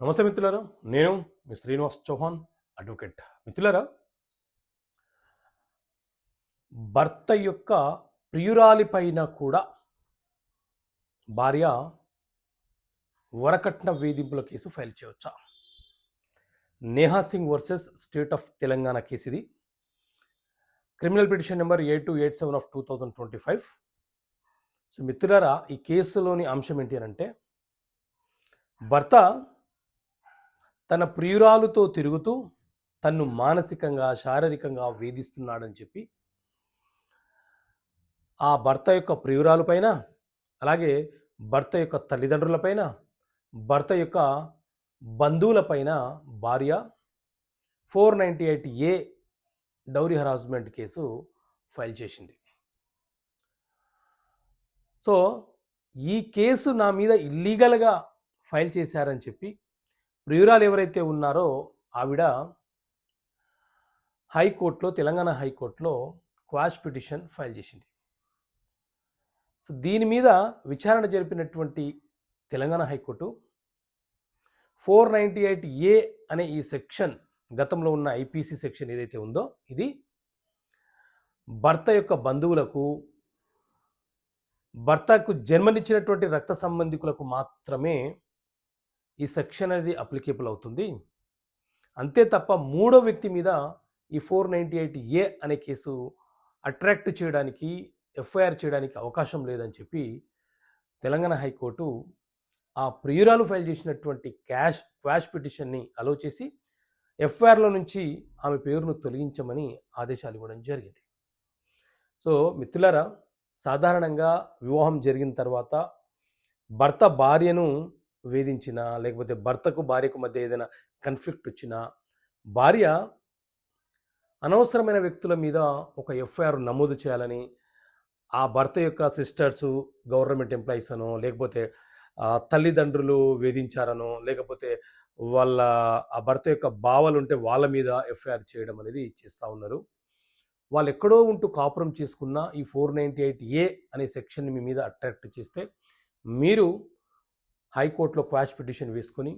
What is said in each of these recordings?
నమస్తే మిత్రులారా, నేను మీ శ్రీనివాస్ చౌహాన్, అడ్వకేట్. మిత్రులారా, భర్త యొక్క ప్రియురాలి పైన కూడా భార్య వరకట్న వేధింపుల కేసు ఫైల్ చేయవచ్చా? Neha Singh versus state of Telangana case ఇది. Criminal petition number 8287 of 2025. So మిత్రులారా, ఈ కేసులోని అంశం ఏంటి అని అంటే, భర్త తన ప్రియురాలుతో తిరుగుతూ తన్ను మానసికంగా శారీరకంగా వేధిస్తున్నాడని చెప్పి ఆ భర్త యొక్క ప్రియురాలు పైన, అలాగే భర్త యొక్క తల్లిదండ్రులపైన, భర్త యొక్క బంధువులపైన భార్య 498A dowry harassment case file చేసింది. సో ఈ కేసు నా మీద ఇల్లీగల్గా ఫైల్ చేశారని చెప్పి ప్రియురాలు ఎవరైతే ఉన్నారో ఆవిడ హైకోర్టులో, తెలంగాణ హైకోర్టులో క్వాష్ పిటిషన్ ఫైల్ చేసింది. సో దీని మీద విచారణ జరిపినటువంటి తెలంగాణ హైకోర్టు 498A అనే ఈ సెక్షన్, గతంలో ఉన్న ఐపీసీ సెక్షన్ ఏదైతే ఉందో, ఇది భర్త యొక్క బంధువులకు, భర్తకు జన్మనిచ్చినటువంటి రక్త సంబంధికులకు మాత్రమే ఈ సెక్షన్ అనేది అప్లికేబుల్ అవుతుంది. అంతే తప్ప మూడో వ్యక్తి మీద ఈ 498A అనే కేసు అట్రాక్ట్ చేయడానికి, ఎఫ్ఐఆర్ చేయడానికి అవకాశం లేదని చెప్పి తెలంగాణ హైకోర్టు ఆ ప్రియురాలు ఫైల్ చేసినటువంటి క్వాష్ పిటిషన్ని అలో చేసి ఎఫ్ఐఆర్లో నుంచి ఆమె పేరును తొలగించమని ఆదేశాలు ఇవ్వడం జరిగింది. సో మిత్రులారా, సాధారణంగా వివాహం జరిగిన తర్వాత భర్త భార్యను వేధించినా, లేకపోతే భర్తకు భార్యకు మధ్య ఏదైనా కన్ఫ్లిక్ట్ వచ్చినా, భార్య అనవసరమైన వ్యక్తుల మీద ఒక ఎఫ్ఐఆర్ నమోదు చేయాలని, ఆ భర్త యొక్క సిస్టర్సు గవర్నమెంట్ ఎంప్లాయీస్ అనో, లేకపోతే తల్లిదండ్రులు వేధించారనో, లేకపోతే వాళ్ళ ఆ భర్త యొక్క బావలు ఉంటే వాళ్ళ మీద ఎఫ్ఐఆర్ చేయడం అనేది చేస్తూ ఉన్నారు. వాళ్ళు ఎక్కడో ఉంటూ కాపురం చేసుకున్న ఈ 498A అనే సెక్షన్ని మీ మీద అట్రాక్ట్ చేస్తే మీరు హైకోర్టులో క్వాష్ పిటిషన్ వేసుకొని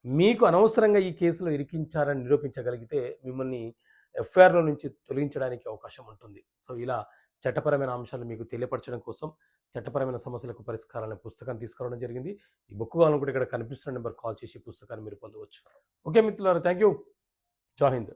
మీకు అనవసరంగా ఈ కేసులో ఇరికించారని నిరూపించగలిగితే మిమ్మల్ని ఎఫ్ఐఆర్లో నుంచి తొలగించడానికి అవకాశం ఉంటుంది. సో ఇలా చట్టపరమైన అంశాలు మీకు తెలియపరచడం కోసం చట్టపరమైన సమస్యలకు పరిష్కారాలనే పుస్తకం తీసుకురావడం జరిగింది. ఈ బుక్ కావాలనుకుంటే ఇక్కడ కనిపిస్తున్న నెంబర్ కాల్ చేసి పుస్తకాన్ని మీరు పొందవచ్చు. ఓకే మిత్రులారా, థ్యాంక్ యూ. జై హింద్.